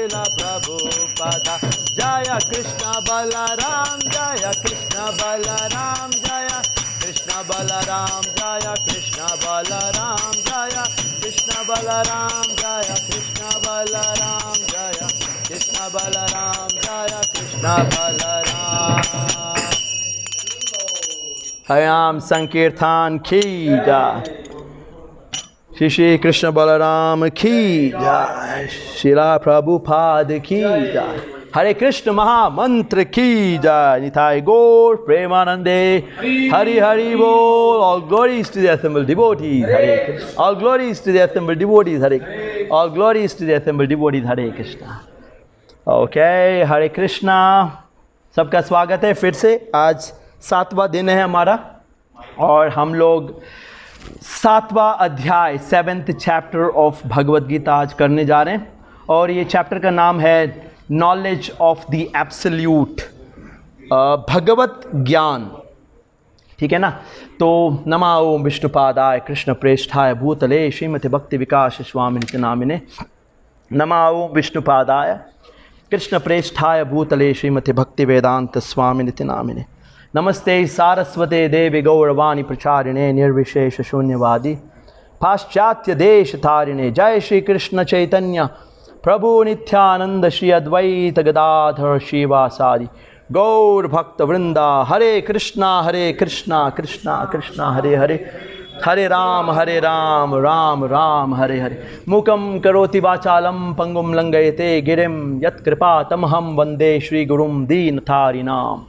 Srila Prabhupada. Jaya Krishna Balaram, Jaya Krishna Balaram, Jaya Krishna Balaram, Jaya Krishna Balaram, Jaya Krishna Balaram, Jaya Krishna Balaram, Jaya Krishna Balaram, Jaya Krishna Balaram. Hayam Sankirtan ki jai. Shri Krishna Balaram ki jai. Srila Prabhupada ki jai. Hare Krishna Maha Mantra ki jai. Nitai Gaur Premanande. Hari Hari Bol. All glories to the assembled devotees. Hare Krishna. All glories to the assembled devotees. Hare Krishna. All glories to the assembled devotees. Hare Krishna. Okay, Hare Krishna. सबका स्वागत है फिर से. आज 7वां दिन है हमारा और हम लोग 7वां अध्याय 7th chapter of Bhagavad Gita आज करने जा रहे हैं. और ये चैप्टर का नाम है नॉलेज ऑफ द एब्सोल्यूट, भगवत ज्ञान. ठीक है ना. तो नमा ओम विष्णुपादाय कृष्ण प्रेष्ठाय भूतले श्रीमति भक्ति विकास स्वामी नित्य नामिने. नमा ओम विष्णुपादाय कृष्ण प्रेष्ठाय भूतले श्रीमति भक्ति वेदांत स्वामी नित्य नामिने. नमस्ते सारस्वते देवी गौरवाणी प्रचारिणे निर्विशेष शून्यवादी पाश्चात्य देश तारिणे. जय श्री कृष्ण चैतन्य प्रभु नित्यानंद श्री अद्वैत गदाधर श्रीवासादि गौर भक्त वृंदा. हरे कृष्णा कृष्णा कृष्णा हरे हरे, हरे राम राम राम हरे हरे. मूकं करोति वाचालं पंगुं लंघयते गिरिं यत्कृपा तमहं वंदे श्री गुरुं दीनतारिणाम.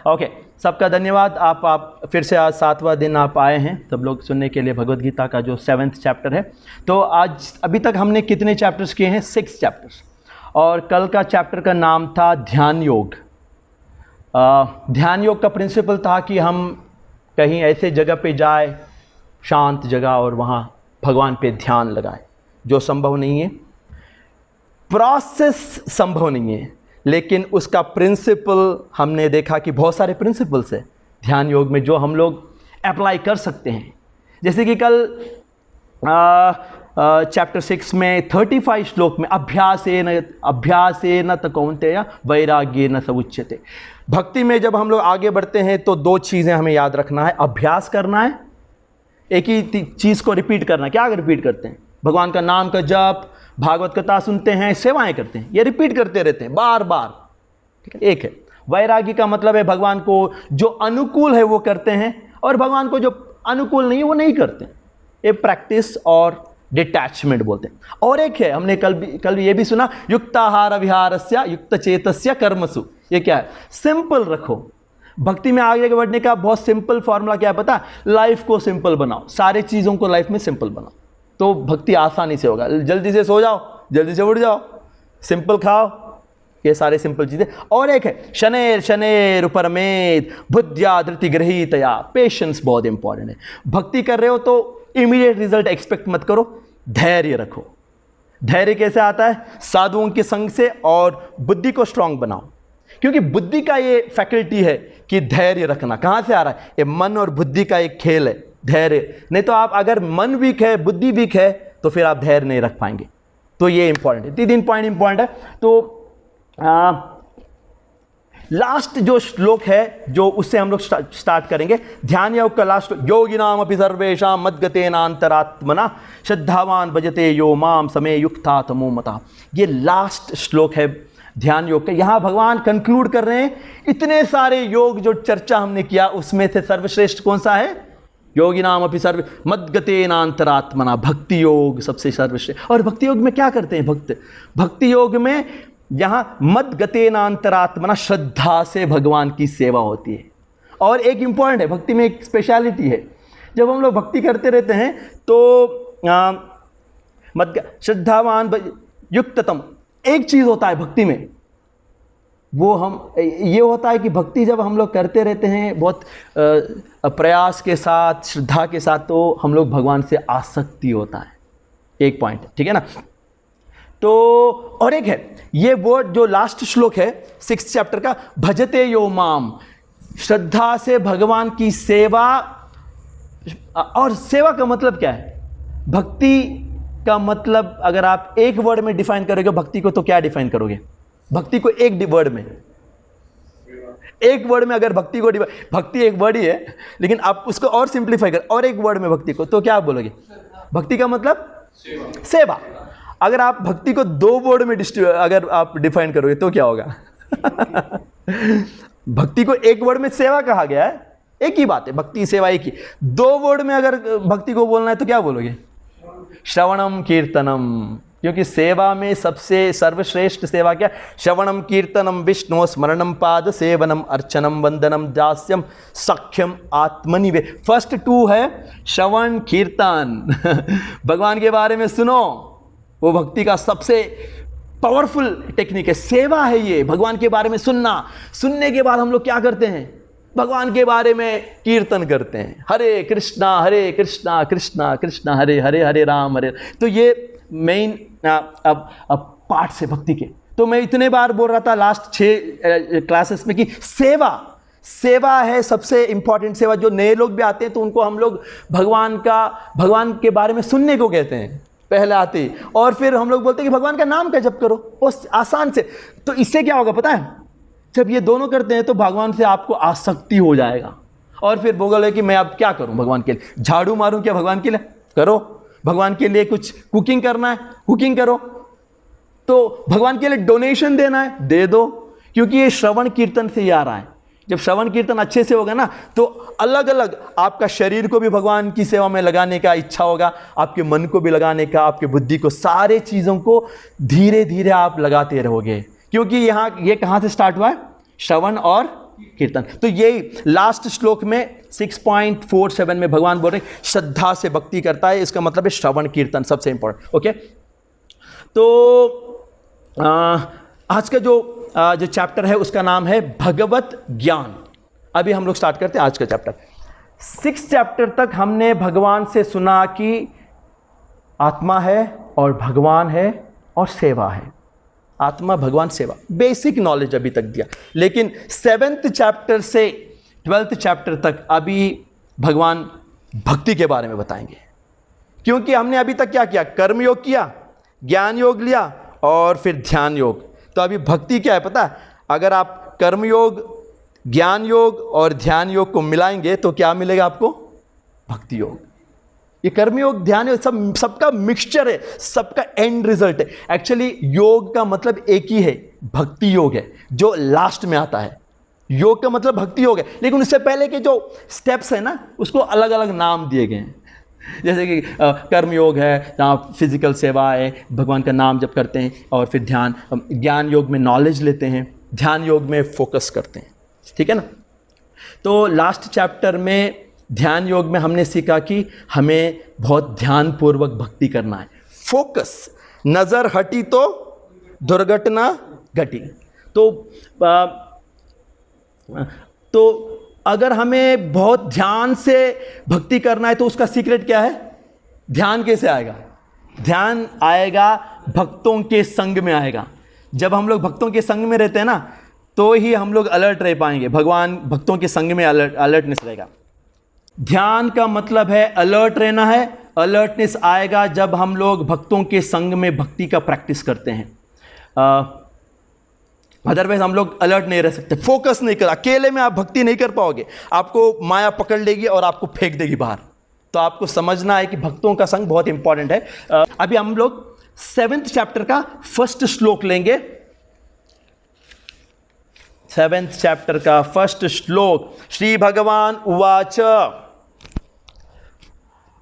ओके, सबका धन्यवाद. आप फिर से आज 7वां दिन आप आए हैं सब लोग सुनने के लिए भगवद गीता का जो 7th चैप्टर है. तो आज अभी तक हमने कितने चैप्टर्स किए हैं? 6 चैप्टर्स. और कल का चैप्टर का नाम था ध्यान योग. ध्यान योग का प्रिंसिपल था कि हम कहीं ऐसे जगह पे जाए, शांत जगह, और वहाँ भगवान पे ध्यान लगाए. जो संभव नहीं है, प्रोसेस संभव नहीं है, लेकिन उसका प्रिंसिपल हमने देखा कि बहुत सारे प्रिंसिपल्स है ध्यान योग में जो हम लोग अप्लाई कर सकते हैं. जैसे कि कल चैप्टर 6 में 35 श्लोक में अभ्यासेन त कौन्तेय वैराग्येन स उच्यते. भक्ति में जब हम लोग आगे बढ़ते हैं तो 2 चीज़ें हमें याद रखना है. अभ्यास करना है, एक ही चीज़ को रिपीट करना. क्या रिपीट करते हैं? भगवान का नाम का जप, भागवत कथा सुनते हैं, सेवाएं करते हैं. ये रिपीट करते रहते हैं बार बार. ठीक है. एक है वैराग्य का मतलब है भगवान को जो अनुकूल है वो करते हैं और भगवान को जो अनुकूल नहीं है वो नहीं करते. ये प्रैक्टिस और डिटैचमेंट बोलते हैं. और एक है, हमने कल ये भी सुना, युक्ताहार विहारस्य युक्त चेतस्य कर्मसु. ये क्या है? सिंपल रखो. भक्ति में आगे बढ़ने का बहुत सिंपल फॉर्मूला क्या है पता? लाइफ को सिंपल बनाओ. सारे चीज़ों को लाइफ में सिंपल बनाओ तो भक्ति आसानी से होगा. जल्दी से सो जाओ, जल्दी से उठ जाओ, सिंपल खाओ, ये सारे सिंपल चीज़ें. और एक है शनेर उपरमेद बुद्ध्या धृति गृहीतया. पेशेंस बहुत इंपॉर्टेंट है. भक्ति कर रहे हो तो इमीडिएट रिजल्ट एक्सपेक्ट मत करो, धैर्य रखो. धैर्य कैसे आता है? साधुओं के संग से. और बुद्धि को स्ट्रांग बनाओ, क्योंकि बुद्धि का ये फैकल्टी है कि धैर्य रखना. कहाँ से आ रहा है? ये मन और बुद्धि का एक खेल है, धैर्य. नहीं तो आप अगर मन वीक है, बुद्धि वीक है, तो फिर आप धैर्य नहीं रख पाएंगे. तो ये इंपॉर्टेंट है. 3 पॉइंट इंपॉर्टेंट है. तो लास्ट जो श्लोक है जो उससे हम लोग स्टार्ट करेंगे. ध्यान योग का लास्ट, योगिनाम अपि सर्वेषां मद्गतेनांतरात्मना श्रद्धावान भजते यो माम समे युक्ता तमो मता. ये लास्ट श्लोक है ध्यान योग का. यहाँ भगवान कंक्लूड कर रहे हैं इतने सारे योग जो चर्चा हमने किया उसमें से सर्वश्रेष्ठ कौन सा है? योगिनाम अपि सर्वे मद्गतेनांतरात्मना. भक्ति योग सबसे सर्वश्रेष्ठ. और भक्ति योग में क्या करते हैं भक्त? भक्ति योग में यहाँ मद्गतेनांतरात्मना श्रद्धा से भगवान की सेवा होती है. और एक इंपॉर्टेंट है, भक्ति में एक स्पेशलिटी है. जब हम लोग भक्ति करते रहते हैं तो श्रद्धावान युक्ततम एक चीज़ होता है भक्ति में, वो हम ये होता है कि भक्ति जब हम लोग करते रहते हैं बहुत प्रयास के साथ, श्रद्धा के साथ, तो हम लोग भगवान से आसक्ति होता है. एक पॉइंट, ठीक है ना. तो और एक है ये वर्ड जो लास्ट श्लोक है 6th चैप्टर का, भजते यो माम. श्रद्धा से भगवान की सेवा. और सेवा का मतलब क्या है? भक्ति का मतलब अगर आप एक वर्ड में डिफाइन करोगे भक्ति को तो क्या डिफाइन करोगे? भक्ति को एक वर्ड में, एक वर्ड में अगर भक्ति को भक्ति एक वर्ड ही है, लेकिन आप उसको और सिंप्लीफाई कर और एक वर्ड में भक्ति को तो क्या बोलोगे? भक्ति का मतलब सेवा। अगर आप भक्ति को दो वर्ड में अगर आप डिफाइन करोगे तो क्या होगा? भक्ति को एक वर्ड में सेवा कहा गया है, एक ही बात है, भक्ति सेवा एक ही। दो वर्ड में अगर भक्ति को बोलना है तो क्या बोलोगे? श्रवणम कीर्तनम, क्योंकि सेवा में सबसे सर्वश्रेष्ठ सेवा क्या? श्रवणम कीर्तनम विष्णु स्मरणम पाद सेवनम अर्चनम वंदनम दास्यम सख्यम आत्मनिवे। फर्स्ट टू है श्रवण कीर्तन, भगवान के बारे में सुनो, वो भक्ति का सबसे पावरफुल टेक्निक है, सेवा है ये, भगवान के बारे में सुनना। सुनने के बाद हम लोग क्या करते हैं? भगवान के बारे में कीर्तन करते हैं, हरे कृष्णा कृष्णा कृष्णा हरे हरे, हरे राम हरे। तो ये मेन अब पार्ट्स है भक्ति के। तो मैं इतने बार बोल रहा था लास्ट 6 क्लासेस में कि सेवा है सबसे इंपॉर्टेंट सेवा। जो नए लोग भी आते हैं तो उनको हम लोग भगवान के बारे में सुनने को कहते हैं पहले आते ही, और फिर हम लोग बोलते हैं कि भगवान का नाम का जप करो, वो आसान से। तो इससे क्या होगा पता है? जब ये दोनों करते हैं तो भगवान से आपको आसक्ति हो जाएगा, और फिर बोलोगे कि मैं अब क्या करूं भगवान के लिए? झाड़ू मारूं क्या भगवान के लिए? करो। भगवान के लिए कुछ कुकिंग करना है, कुकिंग करो। तो भगवान के लिए डोनेशन देना है, दे दो, क्योंकि ये श्रवण कीर्तन से ही आ रहा है। जब श्रवण कीर्तन अच्छे से होगा ना तो अलग अलग आपका शरीर को भी भगवान की सेवा में लगाने का इच्छा होगा, आपके मन को भी लगाने का, आपके बुद्धि को, सारे चीज़ों को धीरे धीरे आप लगाते रहोगे। क्योंकि ये कहाँ से स्टार्ट हुआ है? श्रवण और कीर्तन। तो यही लास्ट श्लोक में 6.47 में भगवान बोल रहे हैं श्रद्धा से भक्ति करता है, इसका मतलब है श्रवण कीर्तन सबसे इंपॉर्टेंट। ओके, तो आज का जो चैप्टर है उसका नाम है भगवत ज्ञान। अभी हम लोग स्टार्ट करते हैं आज का चैप्टर। 6 चैप्टर तक हमने भगवान से सुना कि आत्मा है और भगवान है और सेवा है। आत्मा, भगवान, सेवा, बेसिक नॉलेज अभी तक दिया। लेकिन 7th चैप्टर से 12th चैप्टर तक अभी भगवान भक्ति के बारे में बताएंगे। क्योंकि हमने अभी तक क्या किया? कर्म योग किया, ज्ञान योग लिया और फिर ध्यान योग। तो अभी भक्ति क्या है पता है? अगर आप कर्म योग, ज्ञान योग और ध्यान योग को मिलाएंगे तो क्या मिलेगा आपको? भक्ति योग। ये कर्म योग, ध्यान योग सबका मिक्सचर है, सबका एंड रिजल्ट है। एक्चुअली योग का मतलब एक ही है, भक्ति योग है, जो लास्ट में आता है। योग का मतलब भक्ति योग है, लेकिन उससे पहले के जो स्टेप्स है ना उसको अलग अलग नाम दिए गए हैं। जैसे कि कर्म योग है जहाँ फिजिकल सेवा है, भगवान का नाम जप करते हैं, और फिर ध्यान, ज्ञान योग में नॉलेज लेते हैं, ध्यान योग में फोकस करते हैं। ठीक है ना? तो लास्ट चैप्टर में ध्यान योग में हमने सीखा कि हमें बहुत ध्यानपूर्वक भक्ति करना है। फोकस, नज़र हटी तो दुर्घटना घटी। तो अगर हमें बहुत ध्यान से भक्ति करना है तो उसका सीक्रेट क्या है? ध्यान कैसे आएगा? ध्यान आएगा भक्तों के संग में आएगा। जब हम लोग भक्तों के संग में रहते हैं ना तो ही हम लोग अलर्ट रह पाएंगे। भगवान भक्तों के संग में अलर्टनेस रहेगा। ध्यान का मतलब है अलर्ट रहना है। अलर्टनेस आएगा जब हम लोग भक्तों के संग में भक्ति का प्रैक्टिस करते हैं। अदरवाइज हम लोग अलर्ट नहीं रह सकते, फोकस नहीं कर, अकेले में आप भक्ति नहीं कर पाओगे, आपको माया पकड़ लेगी और आपको फेंक देगी बाहर। तो आपको समझना है कि भक्तों का संग बहुत इंपॉर्टेंट है। अभी हम लोग 7th चैप्टर का फर्स्ट श्लोक लेंगे। 7th चैप्टर का फर्स्ट श्लोक, श्री भगवान उवाच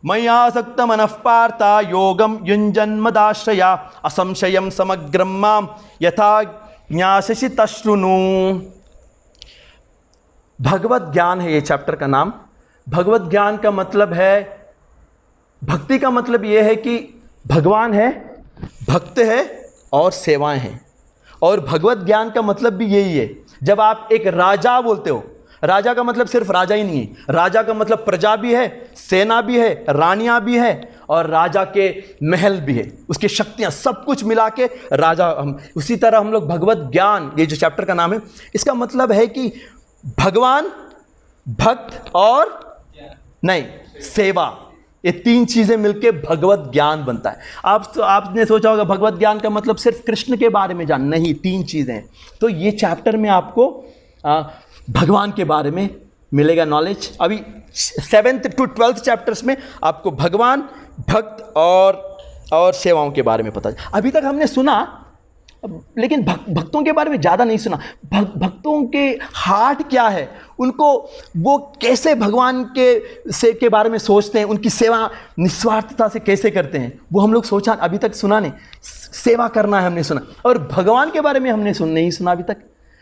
मय्यासक्त मनः पार्थ योगम युञ्जन्मदाश्रया असंशयं समग्रं मां यथा ज्ञास्यसि तशृणु। भगवत ज्ञान है ये चैप्टर का नाम। भगवत ज्ञान का मतलब है, भक्ति का मतलब ये है कि भगवान है, भक्त है और सेवाएं हैं। और भगवत ज्ञान का मतलब भी यही है। जब आप एक राजा बोलते हो, राजा का मतलब सिर्फ राजा ही नहीं है, राजा का मतलब प्रजा भी है, सेना भी है, रानियां भी है और राजा के महल भी है, उसकी शक्तियां, सब कुछ मिला के राजा हम। उसी तरह हम लोग भगवत ज्ञान, ये जो चैप्टर का नाम है, इसका मतलब है कि भगवान, भक्त और नहीं सेवा, ये तीन चीजें मिलके भगवत ज्ञान बनता है। आपने सोचा होगा भगवत ज्ञान का मतलब सिर्फ कृष्ण के बारे में जानना, नहीं, तीन चीजें हैं। तो ये चैप्टर में आपको भगवान के बारे में मिलेगा नॉलेज। अभी 7th to 12th चैप्टर्स में आपको भगवान, भक्त और सेवाओं के बारे में पता। अभी तक हमने सुना, लेकिन भक्तों के बारे में ज़्यादा नहीं सुना। भक्तों के हार्ट क्या है, उनको वो कैसे भगवान के बारे में सोचते हैं, उनकी सेवा निस्वार्थता से कैसे करते हैं, वो हम लोग सोचा अभी तक सुना नहीं। सेवा करना है हमने सुना, और भगवान के बारे में हमने नहीं सुना अभी तक।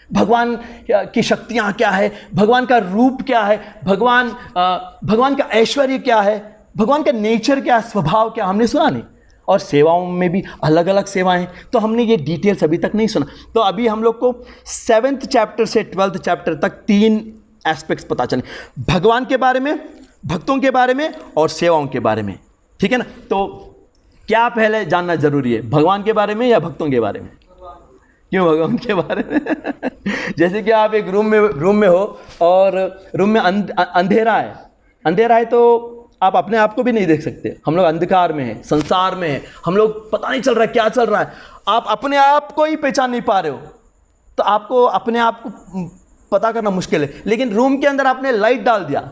भगवान की शक्तियाँ क्या है, भगवान का रूप क्या है, भगवान का ऐश्वर्य क्या है, भगवान का नेचर क्या है, स्वभाव क्या, हमने सुना नहीं। और सेवाओं में भी अलग अलग सेवाएं, तो हमने ये डिटेल्स अभी तक नहीं सुना। तो अभी हम लोग को 7th चैप्टर से 12th चैप्टर तक 3 एस्पेक्ट्स पता चले, भगवान के बारे में, भक्तों के बारे में और सेवाओं के बारे में। ठीक है ना? तो क्या पहले जानना जरूरी है, भगवान के बारे में या भक्तों के बारे में? क्यों भगवान के बारे में? जैसे कि आप एक रूम में हो और रूम में अंधेरा है, तो आप अपने आप को भी नहीं देख सकते। हम लोग अंधकार में हैं, संसार में हैं, हम लोग पता नहीं चल रहा क्या चल रहा है, आप अपने आप को ही पहचान नहीं पा रहे हो, तो आपको अपने आप को पता करना मुश्किल है। लेकिन रूम के अंदर आपने लाइट डाल दिया,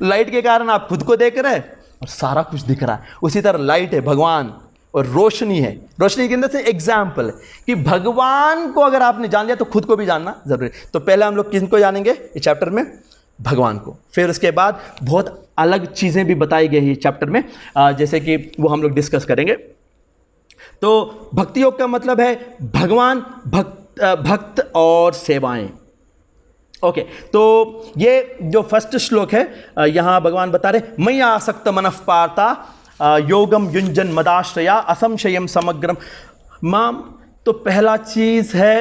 लाइट के कारण आप खुद को देख रहे हैं और सारा कुछ दिख रहा है। उसी तरह लाइट है भगवान और रोशनी है। रोशनी के अंदर से एग्जाम्पल है कि भगवान को अगर आपने जान लिया तो खुद को भी जानना जरूरी है। तो पहले हम लोग किनको जानेंगे इस चैप्टर में? भगवान को। फिर उसके बाद बहुत अलग चीज़ें भी बताई गई है चैप्टर में, जैसे कि वो हम लोग डिस्कस करेंगे। तो भक्ति योग का मतलब है भगवान, भक्त और सेवाएं। ओके, तो ये जो फर्स्ट श्लोक है, यहाँ भगवान बता रहे, मयि आसक्त मनः पार्थ योगम युञ्जन मदाश्रया असंशयम समग्रम माम। तो पहला चीज़ है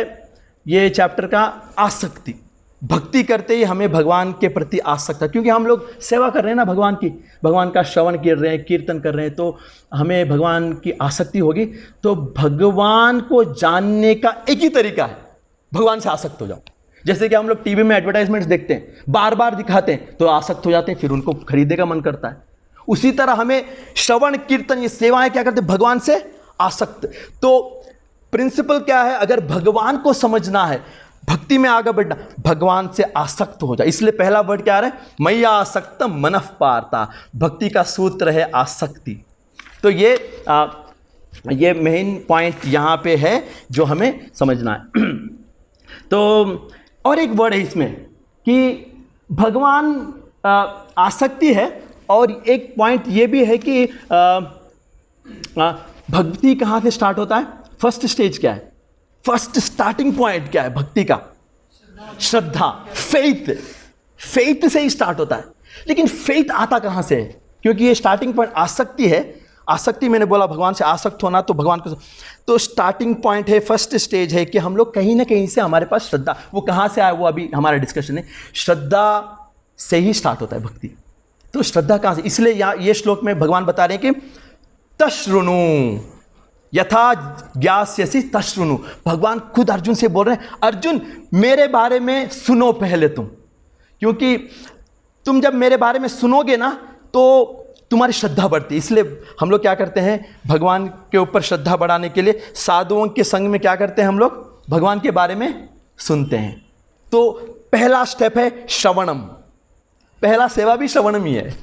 ये चैप्टर का आसक्ति। भक्ति करते ही हमें भगवान के प्रति आसक्त है, क्योंकि हम लोग सेवा कर रहे हैं ना भगवान की, भगवान का श्रवण कर रहे हैं, कीर्तन कर रहे हैं, तो हमें भगवान की आसक्ति होगी। तो भगवान को जानने का एक ही तरीका है, भगवान से आसक्त हो जाओ। जैसे कि हम लोग टीवी में एडवर्टाइजमेंट्स देखते हैं, बार बार दिखाते हैं, तो आसक्त हो जाते हैं, फिर उनको खरीदने का मन करता है। उसी तरह हमें श्रवण कीर्तन ये सेवाएं क्या करते हैं, भगवान से आसक्त। तो प्रिंसिपल क्या है, अगर भगवान को समझना है, भक्ति में आगे बढ़ना, भगवान से आसक्त हो जाए। इसलिए पहला वर्ड क्या आ रहा है, मयि आसक्त मनः पार्थ। भक्ति का सूत्र है आसक्ति। तो ये मेन पॉइंट यहाँ पे है जो हमें समझना है। तो और एक वर्ड है इसमें कि भगवान आसक्ति है, और एक पॉइंट ये भी है कि भक्ति कहाँ से स्टार्ट होता है, फर्स्ट स्टेज क्या है, फर्स्ट स्टार्टिंग पॉइंट क्या है भक्ति का? श्रद्धा, फेथ से ही स्टार्ट होता है। लेकिन फेथ आता कहाँ से है? क्योंकि ये स्टार्टिंग पॉइंट आसक्ति है। आसक्ति मैंने बोला भगवान से आसक्त होना, तो भगवान को, तो स्टार्टिंग पॉइंट है, फर्स्ट स्टेज है कि हम लोग कहीं ना कहीं से हमारे पास श्रद्धा, वो कहाँ से आया वो अभी हमारा डिस्कशन है। श्रद्धा से ही स्टार्ट होता है भक्ति। तो श्रद्धा कहाँ से? इसलिए यहाँ ये श्लोक में भगवान बता रहे हैं कि तशृणु यथा ज्ञास्यसि तशृणु। भगवान खुद अर्जुन से बोल रहे हैं, अर्जुन मेरे बारे में सुनो पहले तुम, क्योंकि तुम जब मेरे बारे में सुनोगे ना तो तुम्हारी श्रद्धा बढ़ती है। इसलिए हम लोग क्या करते हैं, भगवान के ऊपर श्रद्धा बढ़ाने के लिए साधुओं के संग में क्या करते हैं, हम लोग भगवान के बारे में सुनते हैं। तो पहला स्टेप है श्रवणम, पहला सेवा भी श्रवणम ही है।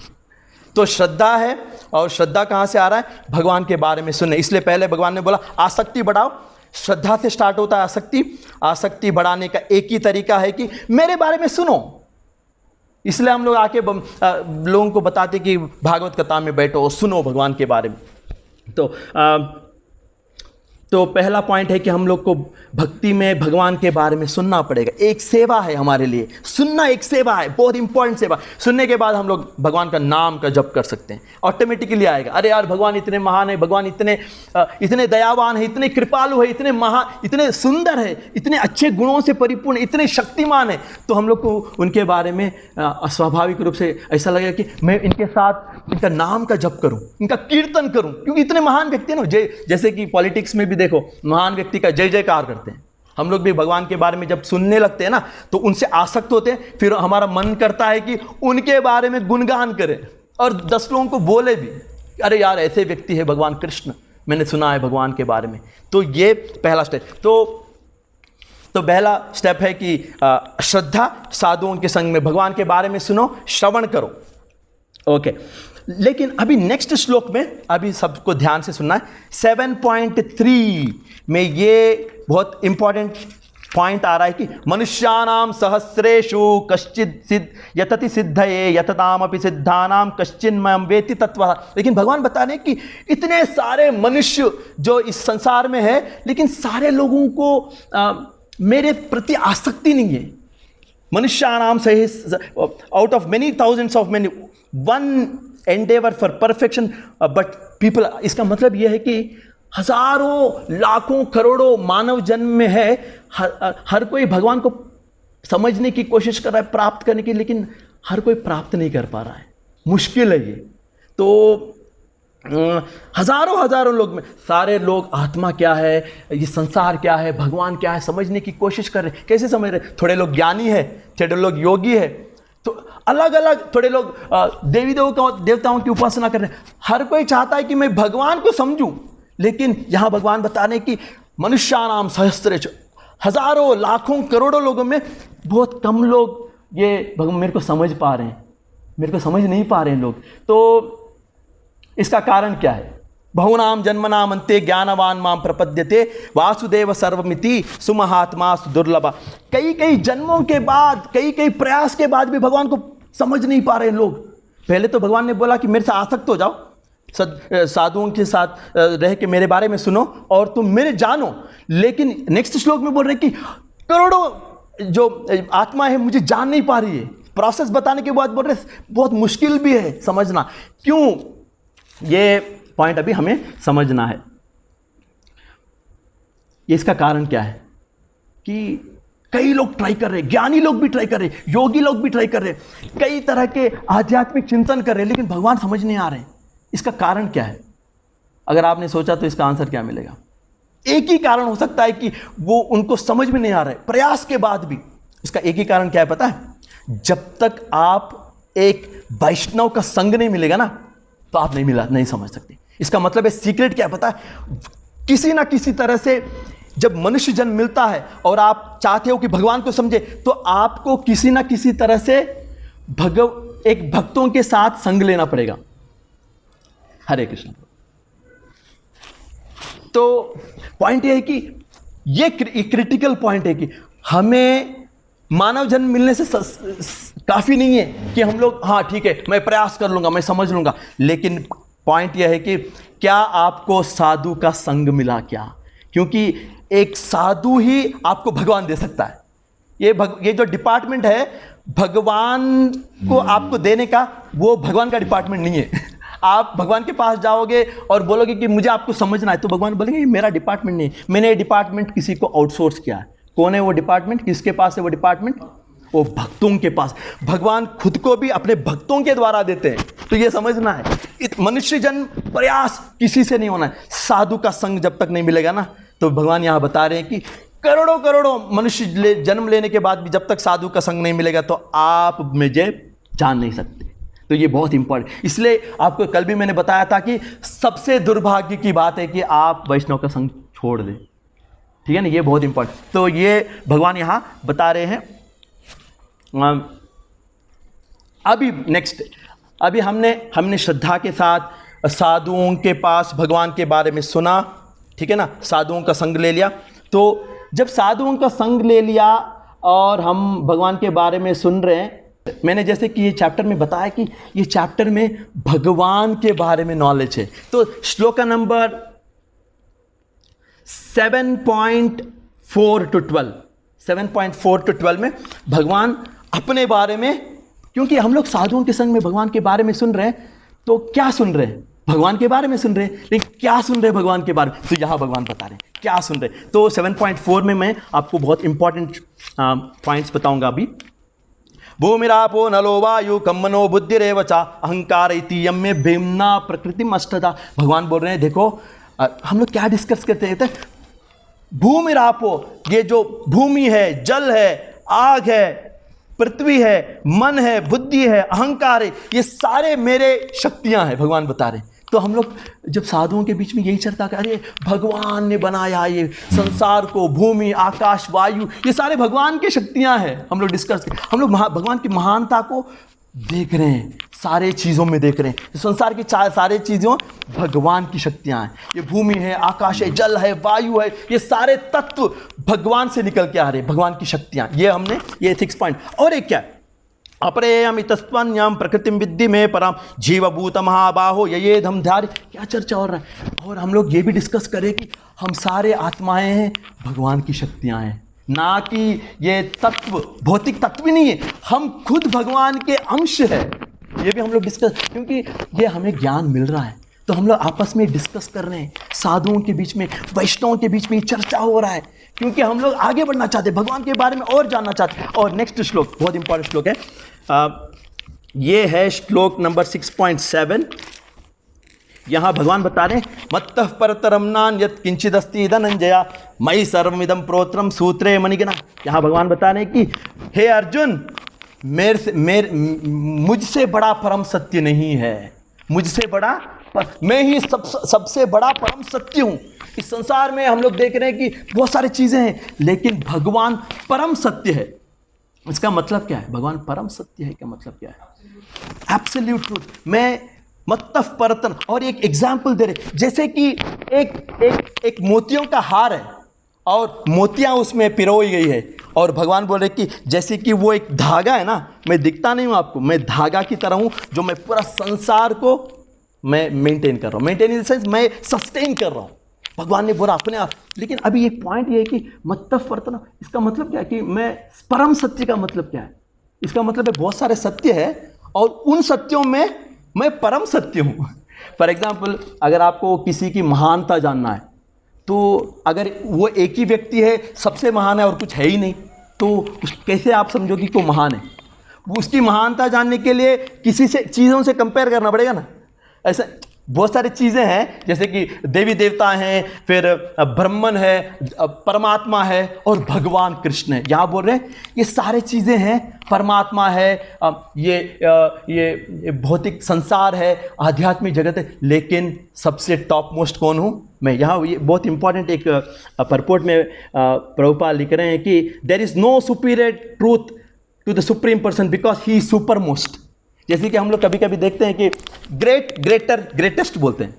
तो श्रद्धा है, और श्रद्धा कहाँ से आ रहा है, भगवान के बारे में सुनने। इसलिए पहले भगवान ने बोला आसक्ति बढ़ाओ, श्रद्धा से स्टार्ट होता है आसक्ति। आसक्ति बढ़ाने का एक ही तरीका है कि मेरे बारे में सुनो। इसलिए हम लोग आके लोगों को बताते कि भागवत कथा में बैठो, सुनो भगवान के बारे में। तो पहला पॉइंट है कि हम लोग को भक्ति में भगवान के बारे में सुनना पड़ेगा। एक सेवा है हमारे लिए, सुनना एक सेवा है, बहुत इंपॉर्टेंट सेवा। सुनने के बाद हम लोग भगवान का नाम का जप कर सकते हैं, ऑटोमेटिकली आएगा। अरे यार भगवान इतने महान है, भगवान इतने दयावान है, इतने कृपालु है, इतने इतने सुंदर है, इतने अच्छे गुणों से परिपूर्ण, इतने शक्तिमान है। तो हम लोग को उनके बारे में स्वाभाविक रूप से ऐसा लगेगा कि मैं इनके साथ इनका नाम का जप करूं, इनका कीर्तन करूं, क्योंकि इतने महान व्यक्ति हैं ना। जैसे कि पॉलिटिक्स में भी देखो, महान व्यक्ति का जय जयकार करते हैं। हम लोग भी भगवान के बारे में जब सुनने लगते हैं ना, तो उनसे आसक्त होते हैं। फिर हमारा मन करता है कि उनके बारे में गुणगान करें और 10 लोगों को बोले भी। अरे यार ऐसे व्यक्ति है भगवान कृष्ण, मैंने सुना है भगवान के बारे में। तो ये पहला स्टेप। तो पहला स्टेप है कि श्रद्धा, साधुओं के संग में भगवान के बारे में सुनो, श्रवण करो। ओके, लेकिन अभी नेक्स्ट श्लोक में, अभी सबको ध्यान से सुनना है, 7.3 में ये बहुत इंपॉर्टेंट पॉइंट आ रहा है कि मनुष्यानाम सहस्रेषु कश्चिद यतति सिद्धये यततामपि सिद्धानाम कश्चिन्मयं वेति तत्वः। लेकिन भगवान बता रहे हैं कि इतने सारे मनुष्य जो इस संसार में है, लेकिन सारे लोगों को मेरे प्रति आसक्ति नहीं है। मनुष्यानाम सही, out of many thousands of many one Endeavour for perfection but people. इसका मतलब यह है कि हजारों लाखों करोड़ों मानव जन्म में है, हर कोई भगवान को समझने की कोशिश कर रहा है, प्राप्त करने की, लेकिन हर कोई प्राप्त नहीं कर पा रहा है। मुश्किल है ये। तो हजारों लोग में सारे लोग आत्मा क्या है, ये संसार क्या है, भगवान क्या है, समझने की कोशिश कर रहे हैं। कैसे समझ रहे? थोड़े लोग ज्ञानी है, थोड़े लोग योगी है, तो अलग अलग, थोड़े लोग देवी देवताओं की उपासना कर रहे हैं। हर कोई चाहता है कि मैं भगवान को समझूं, लेकिन यहां भगवान बता रहे हैं कि मनुष्यानाम सहस्रेषु, हजारों लाखों करोड़ों लोगों में बहुत कम लोग ये भगवान मेरे को समझ पा रहे हैं, मेरे को समझ नहीं पा रहे हैं लोग। तो इसका कारण क्या है? बहुनाम जन्मनाम अन्ते ज्ञानवान माम प्रपद्यते वासुदेव सर्वमिति सुमहात्मा सुदुर्लभा। कई जन्मों के बाद, कई प्रयास के बाद भी भगवान को समझ नहीं पा रहे लोग। पहले तो भगवान ने बोला कि मेरे से आसक्त हो जाओ, साधुओं के साथ रह के मेरे बारे में सुनो और तुम मेरे जानो। लेकिन नेक्स्ट श्लोक में बोल रहे कि करोड़ों जो आत्मा है मुझे जान नहीं पा रही है। प्रोसेस बताने के बाद बोल रहे बहुत मुश्किल भी है समझना। क्यों? ये पॉइंट अभी हमें समझना है। ये इसका कारण क्या है कि कई लोग ट्राई कर रहे हैं, ज्ञानी लोग भी ट्राई कर रहे हैं, योगी लोग भी ट्राई कर रहे हैं, कई तरह के आध्यात्मिक चिंतन कर रहे हैं, लेकिन भगवान समझ नहीं आ रहे। इसका कारण क्या है? अगर आपने सोचा तो इसका आंसर क्या मिलेगा? एक ही कारण हो सकता है कि वो उनको समझ में नहीं आ रहा है प्रयास के बाद भी। इसका एक ही कारण क्या है पता है? जब तक आप एक वैष्णव का संग नहीं मिलेगा ना, तो आप नहीं समझ सकते। इसका मतलब है सीक्रेट क्या है पता है? किसी ना किसी तरह से जब मनुष्य जन्म मिलता है और आप चाहते हो कि भगवान को समझे, तो आपको किसी ना किसी तरह से एक भक्तों के साथ संग लेना पड़ेगा। हरे कृष्ण। तो पॉइंट यह है कि ये क्रिटिकल पॉइंट है कि हमें मानव जन्म मिलने से काफी नहीं है कि हम लोग हाँ ठीक है मैं प्रयास कर लूंगा, मैं समझ लूंगा। लेकिन पॉइंट यह है कि क्या आपको साधु का संग मिला क्या? क्योंकि एक साधु ही आपको भगवान दे सकता है। ये जो डिपार्टमेंट है भगवान को आपको देने का, वो भगवान का डिपार्टमेंट नहीं है। आप भगवान के पास जाओगे और बोलोगे कि मुझे आपको समझना है, तो भगवान बोलेंगे ये मेरा डिपार्टमेंट नहीं है, मैंने ये डिपार्टमेंट किसी को आउटसोर्स किया है। कौन है वो डिपार्टमेंट? किसके पास है वो डिपार्टमेंट? वो भक्तों के पास। भगवान खुद को भी अपने भक्तों के द्वारा देते हैं। तो ये समझना है, मनुष्य जन्म प्रयास किसी से नहीं होना है। साधु का संग जब तक नहीं मिलेगा ना, तो भगवान यहां बता रहे हैं कि करोड़ों मनुष्य जन्म लेने के बाद भी जब तक साधु का संग नहीं मिलेगा, तो आप मुझे जान नहीं सकते। तो ये बहुत इंपॉर्टेंट। इसलिए आपको कल भी मैंने बताया था कि सबसे दुर्भाग्य की बात है कि आप वैष्णव का संग छोड़ दें। ठीक है ना, ये बहुत इंपॉर्टेंट। तो ये भगवान यहां बता रहे हैं। अभी नेक्स्ट, अभी हमने श्रद्धा के साथ साधुओं के पास भगवान के बारे में सुना, ठीक है ना, साधुओं का संग ले लिया। तो जब साधुओं का संग ले लिया और हम भगवान के बारे में सुन रहे हैं, मैंने जैसे कि ये चैप्टर में बताया कि ये चैप्टर में भगवान के बारे में नॉलेज है। तो श्लोका नंबर 7.4 to 12 में भगवान अपने बारे में, क्योंकि हम लोग साधुओं के संग में भगवान के बारे में सुन रहे हैं, तो क्या सुन रहे हैं? भगवान के बारे में सुन रहे हैं, लेकिन क्या सुन रहे हैं भगवान के बारे में? तो यहां भगवान बता रहे हैं क्या सुन रहे हैं। तो 7.4 में मैं आपको बहुत इंपॉर्टेंट पॉइंट्स बताऊंगा अभी। भूमिरापो नलो वायु कम्मनो बुद्धिरेव च अहंकार इति यम्मे भिन्ना प्रकृतिम अष्टधा। भगवान बोल रहे हैं देखो, हम लोग क्या डिस्कस करते हैं? भूमिरापो, ये जो भूमि है, जल है, आग है, पृथ्वी है, मन है, बुद्धि है, अहंकार है, ये सारे मेरे शक्तियां हैं। भगवान बता रहे हैं तो हम लोग जब साधुओं के बीच में यही चर्चा कर, अरे भगवान ने बनाया ये संसार को, भूमि आकाश वायु, ये सारे भगवान की शक्तियां हैं, हम लोग डिस्कस कर, हम लोग भगवान की महानता को देख रहे हैं, सारे चीज़ों में देख रहे हैं। संसार की सारे चीज़ों भगवान की शक्तियां हैं। ये भूमि है, आकाश है, जल है, वायु है, ये सारे तत्व भगवान से निकल के आ रहे हैं, भगवान की शक्तियां। ये हमने ये एथिक्स पॉइंट। और एक क्या है, अपरेयमितस्त्वन्याम प्रकृतिम विद्धि में परम जीवभूत महाबाहो ये धम ध्यान, क्या चर्चा हो रहा है। और हम लोग ये भी डिस्कस करें कि हम सारे आत्माएं हैं, भगवान की शक्तियां हैं, ना कि ये तत्व भौतिक तत्व भी नहीं है, हम खुद भगवान के अंश है। ये भी हम लोग डिस्कस, क्योंकि ये हमें ज्ञान मिल रहा है तो हम लोग आपस में डिस्कस कर रहे हैं, साधुओं के बीच में, वैष्णवों के बीच में चर्चा हो रहा है, क्योंकि हम लोग आगे बढ़ना चाहते हैं, भगवान के बारे में और जानना चाहते हैं। और नेक्स्ट श्लोक बहुत इंपॉर्टेंट श्लोक है, ये है श्लोक नंबर 6.7। यहां भगवान बता रहे हैं, मत्तः परतरम नान्यत् किंचिदस्ति धनंजया मयि सर्वमिदं प्रोत्रम सूत्रे मणिगणा। यहां भगवान बता रहे हैं कि हे अर्जुन, मुझसे बड़ा परम सत्य नहीं है, मुझसे बड़ा मैं ही सबसे बड़ा परम सत्य हूं। इस संसार में हम लोग देख रहे हैं कि बहुत सारी चीजें हैं, लेकिन भगवान परम सत्य है। इसका मतलब क्या है, भगवान परम सत्य है, क्या मतलब क्या है, एब्सोल्यूट ट्रूथ। मैं मत्तः परतन, और एक एग्जाम्पल दे रहे, जैसे कि एक मोतियों का हार है और मोतियां उसमें पिरोई गई है, और भगवान बोल रहे कि जैसे कि वो एक धागा है ना, मैं दिखता नहीं हूं आपको, मैं धागा की तरह हूं जो मैं पूरा संसार को मैं मेंटेन कर रहा हूं, मेंटेन इन द सेंस मैं सस्टेन कर रहा हूं। भगवान ने बोला अपने आप। लेकिन अभी एक पॉइंट ये है कि मत्तः परतन, इसका मतलब क्या है कि मैं परम सत्य का मतलब क्या है, इसका मतलब है बहुत सारे सत्य है और उन सत्यों में मैं परम सत्य हूं। फॉर एग्जाम्पल, अगर आपको किसी की महानता जानना है, तो अगर वो एक ही व्यक्ति है, सबसे महान है और कुछ है ही नहीं, तो कैसे आप समझोगे कि वो महान है। उसकी महानता जानने के लिए किसी से चीज़ों से कंपेयर करना पड़ेगा ना। ऐसा बहुत सारी चीज़ें हैं, जैसे कि देवी देवता हैं, फिर ब्रह्मन है, परमात्मा है और भगवान कृष्ण है। यहाँ बोल रहे हैं ये सारे चीज़ें हैं, परमात्मा है, ये भौतिक संसार है, आध्यात्मिक जगत है, लेकिन सबसे टॉप मोस्ट कौन हूँ मैं। यहाँ ये बहुत इंपॉर्टेंट एक परपोर्ट में प्रभुपाद लिख रहे हैं कि there is no superior truth to the supreme person because he is super most. जैसे कि हम लोग कभी कभी देखते हैं कि ग्रेटेस्ट बोलते हैं।